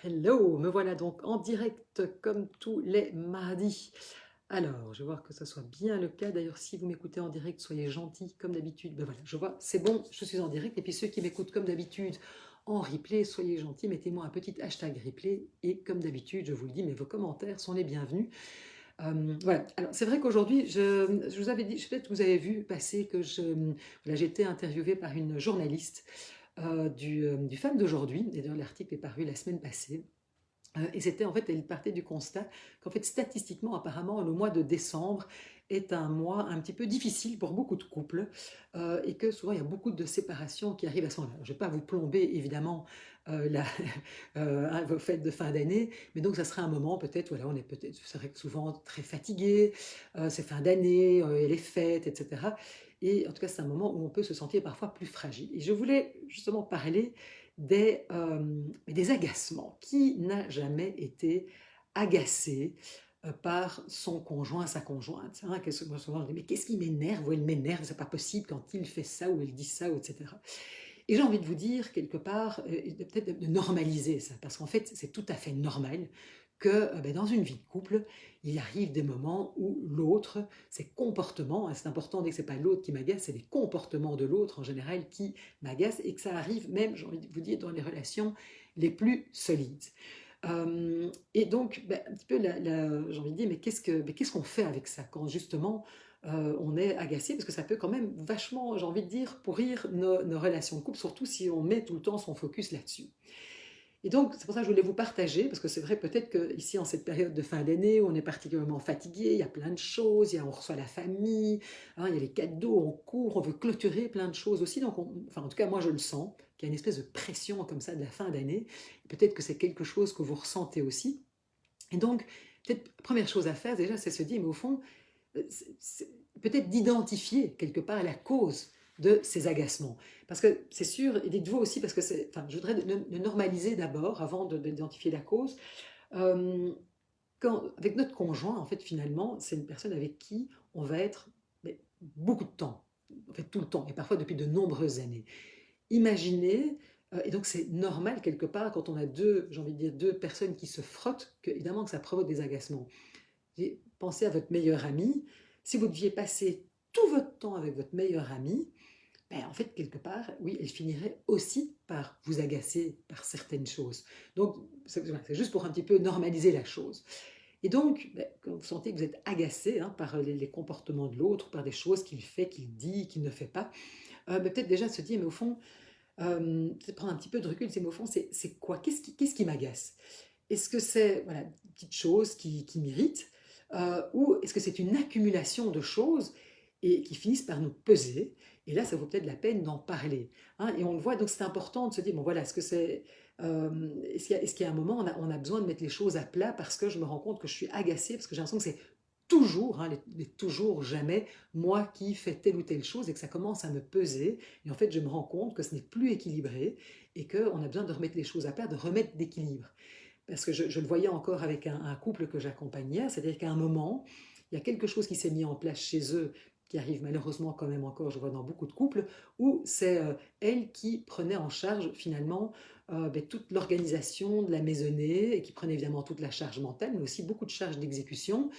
Hello, me voilà donc en direct comme tous les mardis. Alors, je vais voir que ce soit bien le cas. D'ailleurs, si vous m'écoutez en direct, soyez gentils comme d'habitude. Ben voilà, je vois, c'est bon, je suis en direct. Et puis ceux qui m'écoutent comme d'habitude en replay, soyez gentils, mettez-moi un petit hashtag replay. Et comme d'habitude, je vous le dis, mais vos commentaires sont les bienvenus. Voilà. Alors, c'est vrai qu'aujourd'hui, je vous avais dit, peut-être que vous avez vu passer que voilà, j'ai été interviewée par une journaliste du Femme d'aujourd'hui. Et d'ailleurs, l'article est paru la semaine passée. Et c'était en fait, elle partait du constat qu'en fait, statistiquement, apparemment, le mois de décembre est un mois un petit peu difficile pour beaucoup de couples et que souvent il y a beaucoup de séparations qui arrivent à ce moment-là. Je ne vais pas vous plomber évidemment vos fêtes de fin d'année, mais donc ça sera un moment peut-être, voilà, on est peut-être, c'est vrai que souvent très fatigué, c'est fin d'année, il y a les fêtes, etc. Et en tout cas, c'est un moment où on peut se sentir parfois plus fragile. Et je voulais justement parler des agacements. Qui n'a jamais été agacé par son conjoint, sa conjointe, hein, moi souvent je dis mais qu'est-ce qui m'énerve ou elle m'énerve, c'est pas possible quand il fait ça ou elle dit ça, ou etc. Et j'ai envie de vous dire quelque part, peut-être de normaliser ça, parce qu'en fait c'est tout à fait normal que dans une vie de couple, il arrive des moments où l'autre, ses comportements, hein, c'est important, dès que c'est pas l'autre qui m'agace, c'est les comportements de l'autre en général qui m'agacent, et que ça arrive même, j'ai envie de vous dire, dans les relations les plus solides. Et donc, un petit peu, j'ai envie de dire, mais qu'est-ce qu'on fait avec ça quand justement on est agacé? Parce que ça peut quand même vachement, j'ai envie de dire, pourrir nos relations de couple, surtout si on met tout le temps son focus là-dessus. Et donc, c'est pour ça que je voulais vous partager, parce que c'est vrai peut-être qu'ici, en cette période de fin d'année, où on est particulièrement fatigué, il y a plein de choses, on reçoit la famille, hein, il y a les cadeaux, on court, on veut clôturer plein de choses aussi. Donc, enfin, en tout cas, moi, je le sens, qu'il y a une espèce de pression comme ça de la fin d'année. Peut-être que c'est quelque chose que vous ressentez aussi. Et donc, peut-être, la première chose à faire, déjà, c'est se dire, mais au fond, peut-être d'identifier quelque part la cause de ces agacements. Parce que c'est sûr, et dites-vous aussi, parce que enfin, je voudrais le normaliser d'abord, avant d'identifier la cause. Euh, Avec notre conjoint, en fait, finalement, c'est une personne avec qui on va être beaucoup de temps, en fait tout le temps, et parfois depuis de nombreuses années. Imaginez, et donc c'est normal quelque part quand on a deux, j'ai envie de dire, deux personnes qui se frottent, que, évidemment que ça provoque des agacements. Pensez à votre meilleur ami. Si vous deviez passer tout votre temps avec votre meilleur ami, en fait, quelque part, oui, elle finirait aussi par vous agacer par certaines choses. Donc, c'est juste pour un petit peu normaliser la chose. Et donc, quand vous sentez que vous êtes agacé par les comportements de l'autre, par des choses qu'il fait, qu'il dit, qu'il ne fait pas, peut-être déjà se dire, mais au fond, peut-être prendre un petit peu de recul, c'est mais au fond, c'est quoi? Qu'est-ce qui m'agace? Est-ce que c'est voilà, une petite chose qui m'irrite ou est-ce que c'est une accumulation de choses et qui finissent par nous peser? Et là, ça vaut peut-être la peine d'en parler, hein. Et on le voit, donc c'est important de se dire, bon voilà, est-ce qu'il y a un moment, on a besoin de mettre les choses à plat parce que je me rends compte que je suis agacée, parce que j'ai l'impression que c'est toujours, hein, toujours, jamais, moi qui fais telle ou telle chose et que ça commence à me peser. Et en fait, je me rends compte que ce n'est plus équilibré et qu'on a besoin de remettre les choses à plat, de remettre d'équilibre. Parce que je le voyais encore avec un couple que j'accompagnais, c'est-à-dire qu'à un moment, il y a quelque chose qui s'est mis en place chez eux, qui arrive malheureusement quand même encore, je vois dans beaucoup de couples, où c'est elle qui prenait en charge finalement toute l'organisation de la maisonnée et qui prenait évidemment toute la charge mentale, mais aussi beaucoup de charges d'exécution.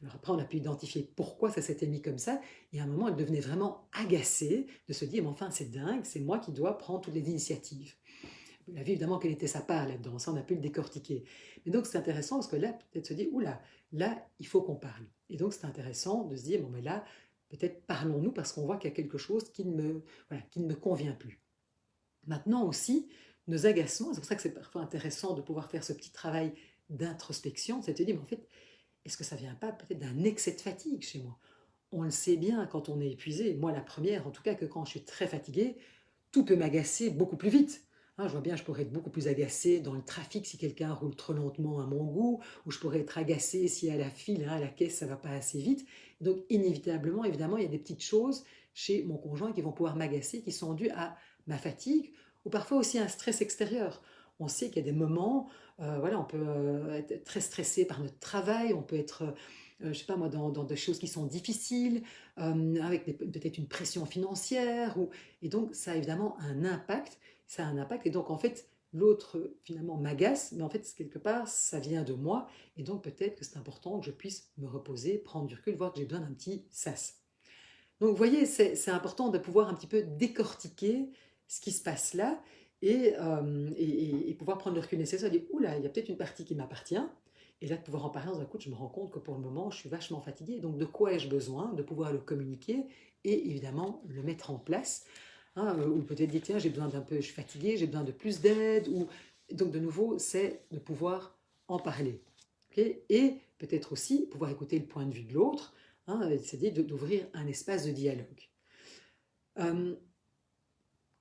Alors après, on a pu identifier pourquoi ça s'était mis comme ça, et à un moment, elle devenait vraiment agacée de se dire, mais enfin, c'est dingue, c'est moi qui dois prendre toutes les initiatives. Elle a vu évidemment quelle était sa part là-dedans, ça on a pu le décortiquer. Mais donc c'est intéressant parce que là, peut-être se dire, oula, là, il faut qu'on parle. Et donc c'est intéressant de se dire, bon mais là, peut-être parlons-nous parce qu'on voit qu'il y a quelque chose qui ne me convient plus. Maintenant aussi, nos agacements, c'est pour ça que c'est parfois intéressant de pouvoir faire ce petit travail d'introspection, c'est de se dire, mais en fait, est-ce que ça vient pas peut-être d'un excès de fatigue chez moi? On le sait bien quand on est épuisé, moi la première en tout cas, que quand je suis très fatiguée, tout peut m'agacer beaucoup plus vite. Hein, je vois bien, je pourrais être beaucoup plus agacée dans le trafic si quelqu'un roule trop lentement à mon goût, ou je pourrais être agacée si à la file, à la caisse, ça ne va pas assez vite. Donc, inévitablement, évidemment, il y a des petites choses chez mon conjoint qui vont pouvoir m'agacer, qui sont dues à ma fatigue, ou parfois aussi à un stress extérieur. On sait qu'il y a des moments, voilà, on peut être très stressé par notre travail, on peut être, je ne sais pas moi, dans des choses qui sont difficiles, avec peut-être une pression financière, et donc ça a évidemment un impact, et donc en fait, l'autre finalement m'agace, mais en fait, quelque part, ça vient de moi, et donc peut-être que c'est important que je puisse me reposer, prendre du recul, voir que j'ai besoin d'un petit sas. Donc, vous voyez, c'est important de pouvoir un petit peu décortiquer ce qui se passe là et pouvoir prendre le recul nécessaire et dire, oula, il y a peut-être une partie qui m'appartient. Et là, de pouvoir en parler dans un coup, je me rends compte que pour le moment, je suis vachement fatiguée. Donc, de quoi ai-je besoin? De pouvoir le communiquer et évidemment le mettre en place. Hein, ou peut-être dire, tiens, j'ai besoin d'un peu, je suis fatiguée, j'ai besoin de plus d'aide. Ou... Donc, de nouveau, c'est de pouvoir en parler. Okay, et peut-être aussi pouvoir écouter le point de vue de l'autre, hein, c'est-à-dire d'ouvrir un espace de dialogue. Euh,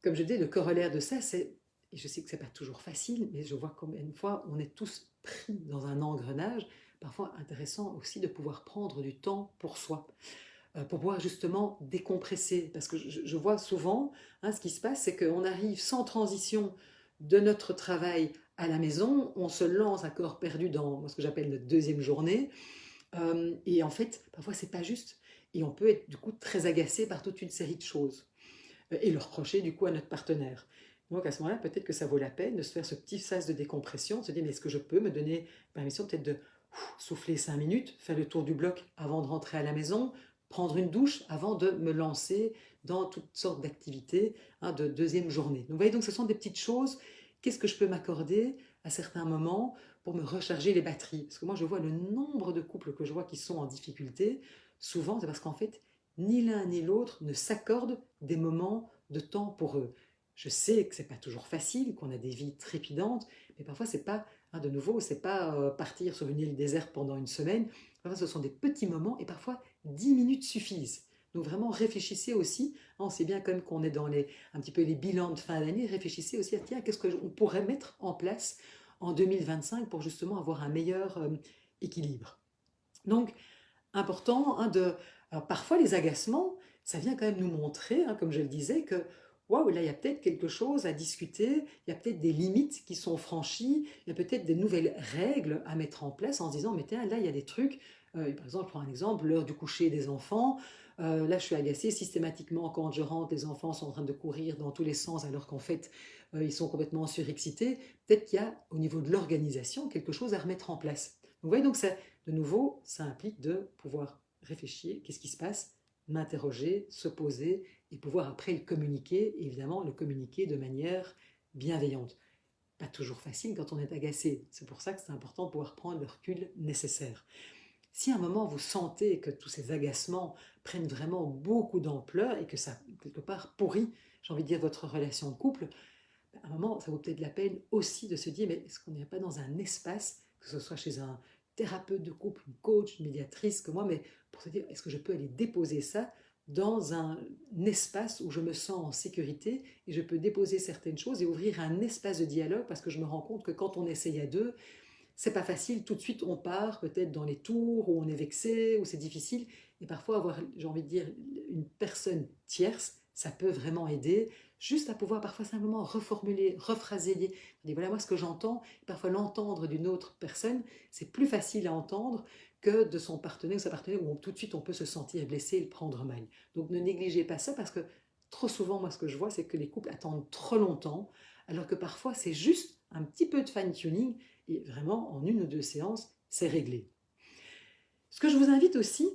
Comme je dis, le corollaire de ça, c'est, et je sais que ce n'est pas toujours facile, mais je vois combien de fois on est tous pris dans un engrenage, parfois intéressant aussi de pouvoir prendre du temps pour soi, pour pouvoir justement décompresser. Parce que je vois souvent, hein, ce qui se passe, c'est qu'on arrive sans transition de notre travail à la maison, on se lance à corps perdu dans ce que j'appelle notre deuxième journée, et en fait, parfois c'est pas juste. Et on peut être du coup très agacé par toute une série de choses et le reprocher du coup à notre partenaire. Donc à ce moment-là, peut-être que ça vaut la peine de se faire ce petit sas de décompression, de se dire mais est-ce que je peux me donner permission peut-être de souffler 5 minutes, faire le tour du bloc avant de rentrer à la maison, prendre une douche avant de me lancer dans toutes sortes d'activités, hein, de deuxième journée. Donc vous voyez, donc ce sont des petites choses. Qu'est-ce que je peux m'accorder à certains moments pour me recharger les batteries? Parce que moi je vois le nombre de couples que je vois qui sont en difficulté, souvent c'est parce qu'en fait ni l'un ni l'autre ne s'accordent des moments de temps pour eux. Je sais que c'est pas toujours facile, qu'on a des vies trépidantes, mais parfois c'est pas, hein, de nouveau, c'est pas partir sur une île déserte pendant une semaine. Parfois ce sont des petits moments et parfois 10 minutes suffisent. Donc vraiment réfléchissez aussi, hein, on sait bien quand même qu'on est dans un petit peu les bilans de fin d'année, réfléchissez aussi à tiens, qu'est-ce qu'on pourrait mettre en place en 2025 pour justement avoir un meilleur équilibre. Donc important, hein, de... Alors, parfois, les agacements, ça vient quand même nous montrer, hein, comme je le disais, que waouh, là, il y a peut-être quelque chose à discuter, il y a peut-être des limites qui sont franchies, il y a peut-être des nouvelles règles à mettre en place en se disant, mais tiens, là, il y a des trucs, par exemple, je prends un exemple, l'heure du coucher des enfants, là, je suis agacée systématiquement quand je rentre, les enfants sont en train de courir dans tous les sens alors qu'en fait, ils sont complètement surexcités. Peut-être qu'il y a, au niveau de l'organisation, quelque chose à remettre en place. Donc, vous voyez, donc ça, de nouveau, ça implique de pouvoir réfléchir, qu'est-ce qui se passe, m'interroger, se poser et pouvoir après le communiquer, et évidemment le communiquer de manière bienveillante. Pas toujours facile quand on est agacé, c'est pour ça que c'est important de pouvoir prendre le recul nécessaire. Si à un moment vous sentez que tous ces agacements prennent vraiment beaucoup d'ampleur et que ça, quelque part, pourrit, j'ai envie de dire, votre relation de couple, à un moment, ça vaut peut-être la peine aussi de se dire, mais est-ce qu'on n'est pas dans un espace, que ce soit chez un thérapeute de couple, une coach, une médiatrice que moi, mais pour se dire, est-ce que je peux aller déposer ça dans un espace où je me sens en sécurité et je peux déposer certaines choses et ouvrir un espace de dialogue parce que je me rends compte que quand on essaye à deux, c'est pas facile, tout de suite on part peut-être dans les tours où on est vexé, où c'est difficile, et parfois avoir, j'ai envie de dire, une personne tierce, ça peut vraiment aider, juste à pouvoir parfois simplement reformuler, rephraser, dire voilà moi ce que j'entends, parfois l'entendre d'une autre personne, c'est plus facile à entendre que de son partenaire ou sa partenaire où tout de suite on peut se sentir blessé et le prendre mal. Donc ne négligez pas ça parce que trop souvent, moi ce que je vois, c'est que les couples attendent trop longtemps, alors que parfois c'est juste un petit peu de fine-tuning et vraiment, en une ou deux séances, c'est réglé. Ce que je vous invite aussi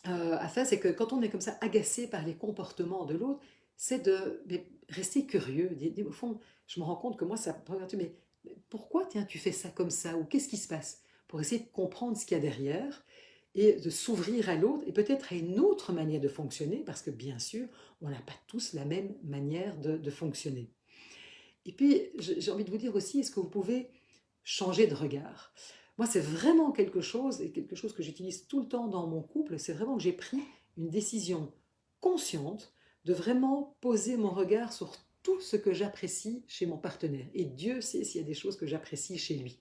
à faire, c'est que quand on est comme ça agacé par les comportements de l'autre, c'est de rester curieux. Au fond, je me rends compte que moi, ça mais pourquoi tiens, tu fais ça comme ça? Ou qu'est-ce qui se passe? Pour essayer de comprendre ce qu'il y a derrière et de s'ouvrir à l'autre et peut-être à une autre manière de fonctionner, parce que bien sûr, on n'a pas tous la même manière de fonctionner. Et puis, j'ai envie de vous dire aussi, est-ce que vous pouvez changer de regard? Moi, c'est vraiment quelque chose, et quelque chose que j'utilise tout le temps dans mon couple, c'est vraiment que j'ai pris une décision consciente de vraiment poser mon regard sur tout ce que j'apprécie chez mon partenaire. Et Dieu sait s'il y a des choses que j'apprécie chez lui.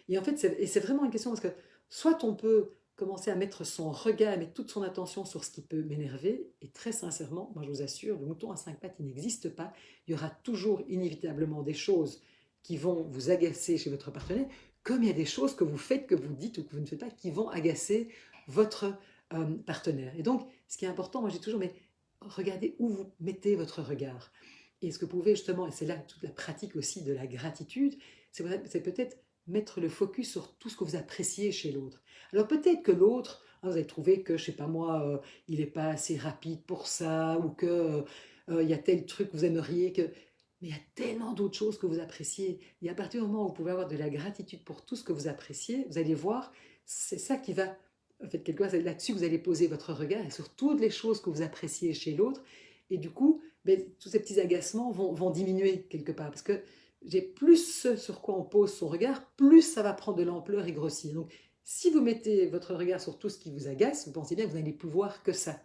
Et en fait, c'est vraiment une question parce que soit on peut commencer à mettre son regard, mettre toute son attention sur ce qui peut m'énerver, et très sincèrement, moi je vous assure, le mouton à cinq pattes, il n'existe pas. Il y aura toujours inévitablement des choses qui vont vous agacer chez votre partenaire, comme il y a des choses que vous faites, que vous dites ou que vous ne faites pas, qui vont agacer votre partenaire. Et donc, ce qui est important, moi je dis toujours, mais regardez où vous mettez votre regard. Et ce que vous pouvez justement, et c'est là toute la pratique aussi de la gratitude, c'est peut-être mettre le focus sur tout ce que vous appréciez chez l'autre. Alors peut-être que l'autre, hein, vous allez trouver que, je sais pas moi, il n'est pas assez rapide pour ça, ou que il y a tel truc que vous aimeriez que... Mais il y a tellement d'autres choses que vous appréciez. Et à partir du moment où vous pouvez avoir de la gratitude pour tout ce que vous appréciez, vous allez voir, c'est ça qui va... En fait, quelque part, c'est là-dessus que vous allez poser votre regard et sur toutes les choses que vous appréciez chez l'autre. Et du coup, ben, tous ces petits agacements vont diminuer quelque part. Parce que j'ai plus ce sur quoi on pose son regard, plus ça va prendre de l'ampleur et grossir. Donc, si vous mettez votre regard sur tout ce qui vous agace, vous pensez bien que vous n'allez plus voir que ça.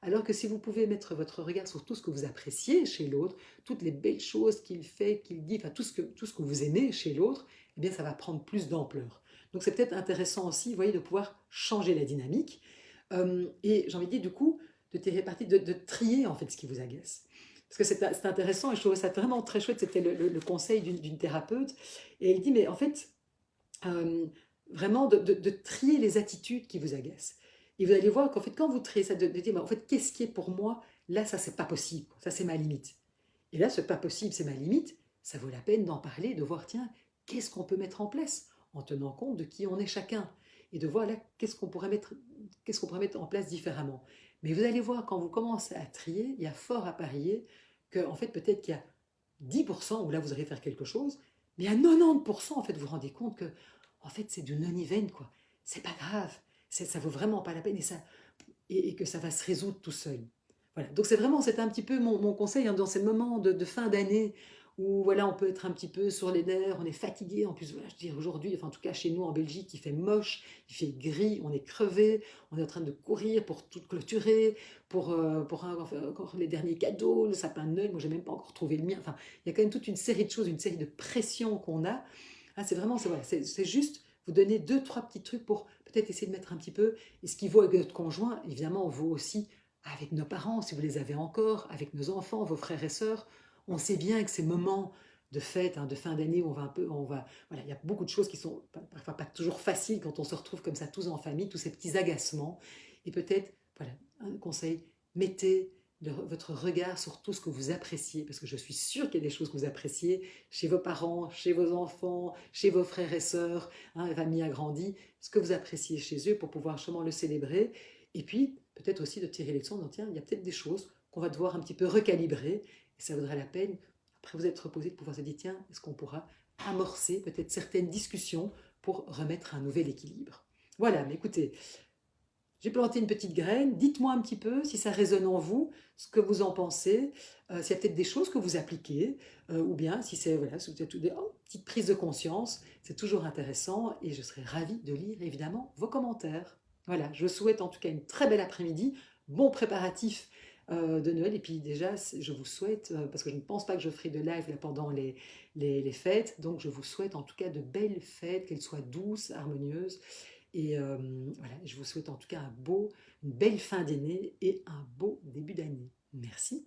Alors que si vous pouvez mettre votre regard sur tout ce que vous appréciez chez l'autre, toutes les belles choses qu'il fait, qu'il dit, enfin tout ce que vous aimez chez l'autre, eh bien ça va prendre plus d'ampleur. Donc c'est peut-être intéressant aussi, vous voyez, de pouvoir changer la dynamique. Et j'ai envie de dire du coup, de tirer parti, de trier en fait ce qui vous agace. Parce que c'est intéressant et je trouvais ça vraiment très chouette, c'était le conseil d'une thérapeute. Et elle dit, mais en fait, euh, vraiment de trier les attitudes qui vous agacent. Et vous allez voir qu'en fait, quand vous triez ça, de dire, mais en fait, qu'est-ce qui est pour moi, là, ça, c'est pas possible, ça, c'est ma limite. Et là, ce pas possible, c'est ma limite, ça vaut la peine d'en parler, de voir, tiens, qu'est-ce qu'on peut mettre en place en tenant compte de qui on est chacun. Et de voir là, qu'est-ce qu'on pourrait mettre en place différemment. Mais vous allez voir, quand vous commencez à trier, il y a fort à parier qu'en fait, peut-être qu'il y a 10% où là, vous allez faire quelque chose, mais à 90%, en fait, vous vous rendez compte que en fait, c'est du non-event, quoi. C'est pas grave, ça vaut vraiment pas la peine et que ça va se résoudre tout seul. Voilà. Donc c'était un petit peu mon conseil hein, dans ces moments de fin d'année où voilà, on peut être un petit peu sur les nerfs, on est fatigué. En plus, voilà, je dis aujourd'hui, enfin en tout cas chez nous en Belgique, il fait moche, il fait gris, on est crevé, on est en train de courir pour tout clôturer, pour encore les derniers cadeaux, le sapin de Noël. Moi, j'ai même pas encore trouvé le mien. Enfin, il y a quand même toute une série de choses, une série de pressions qu'on a. Ah, voilà, c'est juste vous donner deux, trois petits trucs pour peut-être essayer de mettre un petit peu. Et ce qui vaut avec notre conjoint, évidemment, vaut aussi avec nos parents, si vous les avez encore, avec nos enfants, vos frères et sœurs. On sait bien que ces moments de fête, hein, de fin d'année, où voilà, il y a beaucoup de choses qui sont parfois pas toujours faciles quand on se retrouve comme ça tous en famille, tous ces petits agacements. Et peut-être, voilà, un conseil, mettez votre regard sur tout ce que vous appréciez, parce que je suis sûre qu'il y a des choses que vous appréciez chez vos parents, chez vos enfants, chez vos frères et sœurs, hein, la famille agrandie, ce que vous appréciez chez eux pour pouvoir justement le célébrer. Et puis, peut-être aussi de tirer les leçons en disant, tiens, il y a peut-être des choses qu'on va devoir un petit peu recalibrer, et ça vaudrait la peine, après vous être reposé, de pouvoir se dire, tiens, est-ce qu'on pourra amorcer peut-être certaines discussions pour remettre un nouvel équilibre. Voilà, mais écoutez, j'ai planté une petite graine. Dites-moi un petit peu si ça résonne en vous, ce que vous en pensez, s'il y a peut-être des choses que vous appliquez, ou bien si c'est voilà, si vous êtes des petites prises de conscience. C'est toujours intéressant et je serai ravie de lire évidemment vos commentaires. Voilà, je vous souhaite en tout cas une très belle après-midi, bon préparatif de Noël. Et puis déjà, je vous souhaite, parce que je ne pense pas que je ferai de live là, pendant les fêtes, donc je vous souhaite en tout cas de belles fêtes, qu'elles soient douces, harmonieuses. Et voilà, je vous souhaite en tout cas une belle fin d'année et un beau début d'année. Merci.